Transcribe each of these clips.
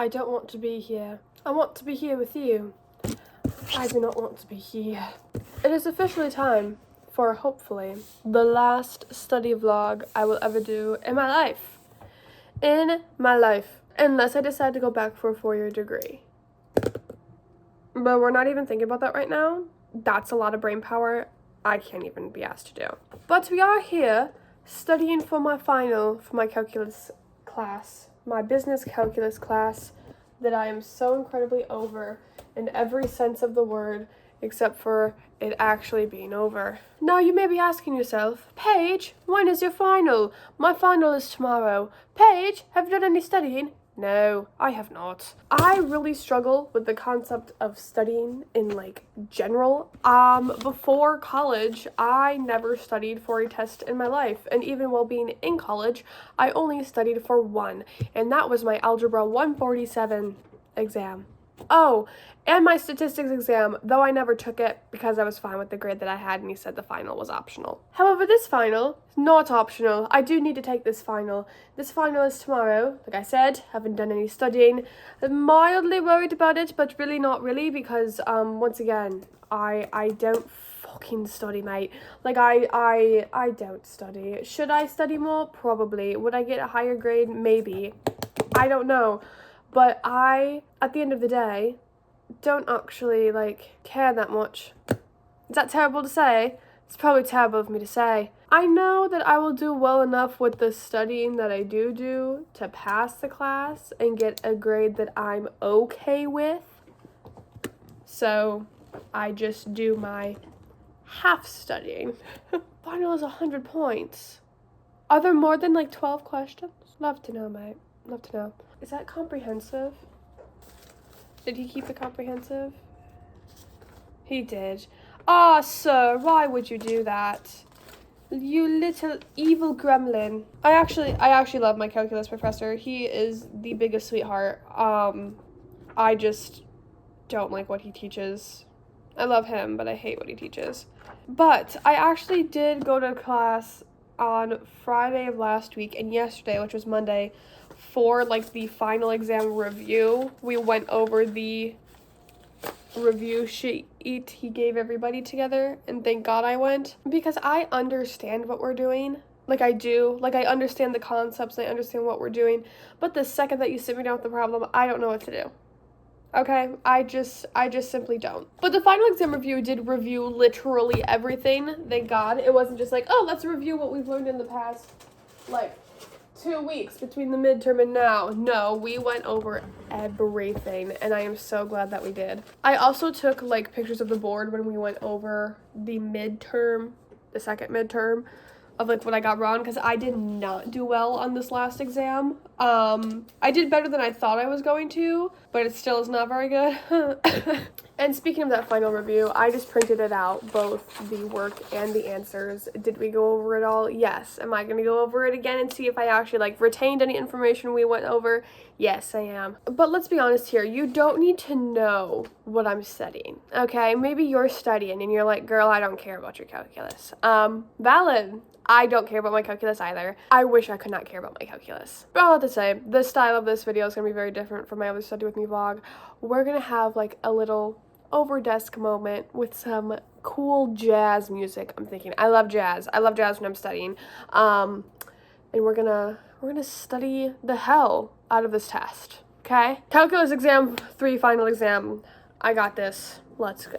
I don't want to be here. I want to be here with you. I do not want to be here. It is officially time for, hopefully, the last study vlog I will ever do in my life. In my life. Unless I decide to go back for a 4-year degree. But we're not even thinking about that right now. That's a lot of brain power I can't even be asked to do. But we are here studying for my final for my calculus class. My business calculus class that I am so incredibly over in every sense of the word, except for it actually being over. Now you may be asking yourself, Paige, when is your final? My final is tomorrow. Paige, have you done any studying? No, I have not. I really struggle with the concept of studying in like general. Before college, I never studied for a test in my life. And even while being in college, I only studied for one. And that was my Algebra 147 exam. Oh, and my statistics exam, though I never took it because I was fine with the grade that I had and he said the final was optional. However, this final is not optional. I do need to take this final. This final is tomorrow. Like I said, haven't done any studying. I'm mildly worried about it, but really not really because, once again, I don't fucking study, mate. Like, I don't study. Should I study more? Probably. Would I get a higher grade? Maybe. I don't know. But I, at the end of the day, don't actually, like, care that much. Is that terrible to say? It's probably terrible of me to say. I know that I will do well enough with the studying that I do to pass the class and get a grade that I'm okay with. So, I just do my half studying. Final is 100 points. Are there more than, like, 12 questions? Love to know, mate. Love to know. Is that comprehensive? Did he keep it comprehensive? He did. Ah, sir, why would you do that? You little evil gremlin. I actually love my calculus professor. He is the biggest sweetheart. I just don't like what he teaches. I love him, but I hate what he teaches. But I actually did go to class on Friday of last week and yesterday, which was Monday, for like the final exam review. We went over the review sheet he gave everybody together, and thank God I went because I understand what we're doing. Like I do. Like I understand the concepts, I understand what we're doing, but the second that you sit me down with the problem, I don't know what to do. Okay, I just simply don't. But the final exam review did review literally everything, thank God. It wasn't just like, oh, let's review what we've learned in the past, like, 2 weeks between the midterm and now. No, we went over everything, and I am so glad that we did. I also took, like, pictures of the board when we went over the midterm, the second midterm, of like what I got wrong, because I did not do well on this last exam. I did better than I thought I was going to, but it still is not very good. And speaking of that final review, I just printed it out, both the work and the answers. Did we go over it all? Yes. Am I going to go over it again and see if I actually like retained any information we went over? Yes, I am. But let's be honest here. You don't need to know what I'm studying, okay? Maybe you're studying and you're like, girl, I don't care about your calculus. Valid. I don't care about my calculus either. I wish I could not care about my calculus. But all I have to say, the style of this video is going to be very different from my other Study With Me vlog. We're going to have like a little over desk moment with some cool jazz music. I'm thinking, I love jazz. I love jazz when I'm studying. And we're gonna study the hell out of this test. Okay? Calculus exam 3 final exam. I got this. Let's go.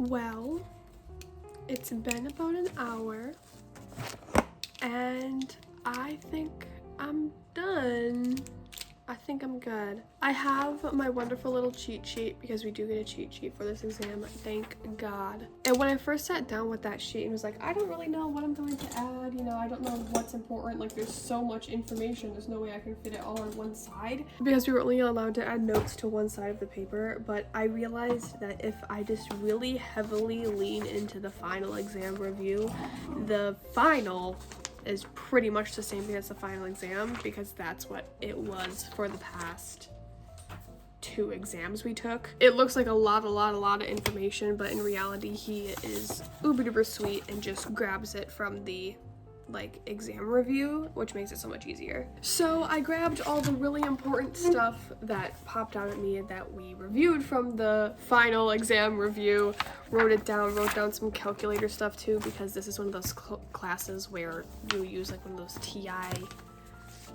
Well, it's been about an hour, and I think I'm done. I think I'm good. I have my wonderful little cheat sheet because we do get a cheat sheet for this exam, thank God. And when I first sat down with that sheet and was like, I don't really know what I'm going to add, you know, I don't know what's important, like there's so much information, there's no way I can fit it all on one side. Because we were only allowed to add notes to one side of the paper, but I realized that if I just really heavily lean into the final exam review, the final is pretty much the same thing as the final exam, because that's what it was for the past 2 exams we took. It looks like a lot of information, but in reality he is uber duper sweet and just grabs it from the like exam review, which makes it so much easier. So I grabbed all the really important stuff that popped out at me that we reviewed from the final exam review, wrote down some calculator stuff too, because this is one of those classes where you use like one of those TI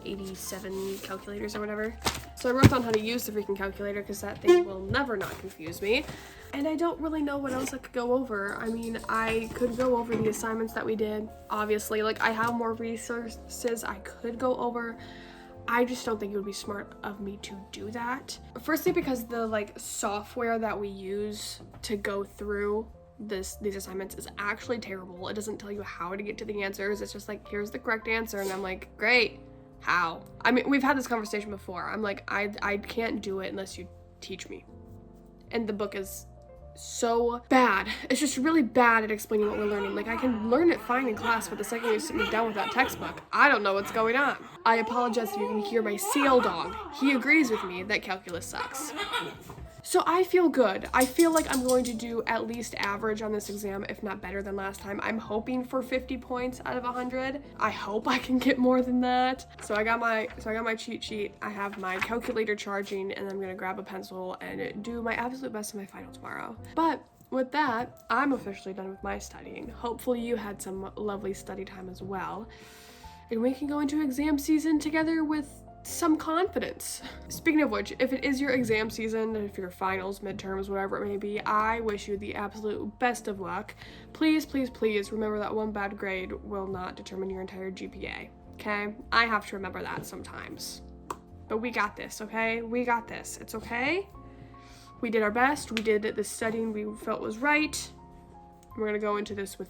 87 calculators or whatever. So I wrote down how to use the freaking calculator because that thing will never not confuse me. And I don't really know what else I could go over. I mean, I could go over the assignments that we did, obviously. Like, I have more resources I could go over. I just don't think it would be smart of me to do that. Firstly, because the like software that we use to go through these assignments is actually terrible. It doesn't tell you how to get to the answers. It's just like, here's the correct answer. And I'm like, great. How? I mean, we've had this conversation before. I'm like, I can't do it unless you teach me. And the book is so bad. It's just really bad at explaining what we're learning. Like, I can learn it fine in class, but the second you sit me down with that textbook, I don't know what's going on. I apologize if you can hear my seal dog. He agrees with me that calculus sucks. So I feel good. I feel like I'm going to do at least average on this exam, if not better than last time. I'm hoping for 50 points out of 100. I hope I can get more than that. So I got my cheat sheet. I have my calculator charging, and I'm gonna grab a pencil and do my absolute best in my final tomorrow. But with that, I'm officially done with my studying. Hopefully you had some lovely study time as well. And we can go into exam season together with some confidence. Speaking of which, if it is your exam season, if your finals, midterms, whatever it may be, I wish you the absolute best of luck. Please, please, please remember that one bad grade will not determine your entire GPA, okay? I have to remember that sometimes. But we got this, okay? We got this. It's okay. We did our best. We did the studying we felt was right. We're gonna go into this with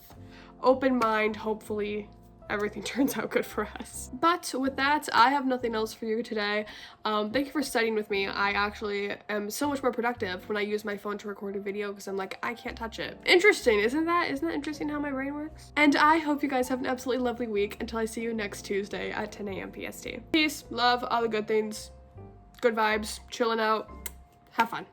open mind, hopefully everything turns out good for us. But with that, I have nothing else for you today. Thank you for studying with me. I actually am so much more productive when I use my phone to record a video because I'm like, I can't touch it. Interesting, isn't that interesting how my brain works? And I hope you guys have an absolutely lovely week until I see you next Tuesday at 10 a.m. PST. Peace, love, all the good things, good vibes, chilling out, have fun.